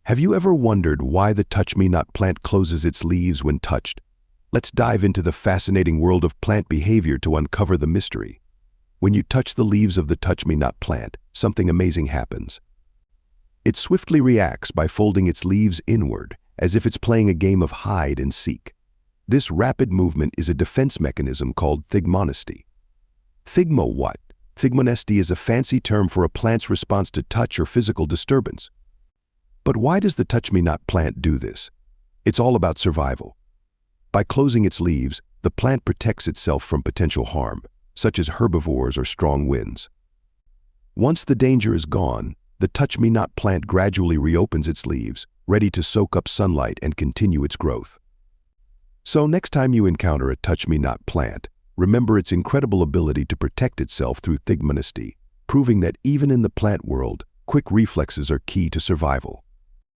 Have you ever wondered why the touch-me-not plant closes its leaves when touched? Let's dive into the fascinating world of plant behavior to uncover the mystery. When you touch the leaves of the touch-me-not plant, something amazing happens. It swiftly reacts by folding its leaves inward, as if it's playing a game of hide and seek. This rapid movement is a defense mechanism called Thigmonasty. Thigmonasty is a fancy term for a plant's response to touch or physical disturbance. But why does the touch-me-not plant do this? It's all about survival. By closing its leaves, the plant protects itself from potential harm, such as herbivores or strong winds. Once the danger is gone, the touch-me-not plant gradually reopens its leaves, ready to soak up sunlight and continue its growth. So next time you encounter a touch-me-not plant, remember its incredible ability to protect itself through Thigmonasty, proving that even in the plant world, quick reflexes are key to survival.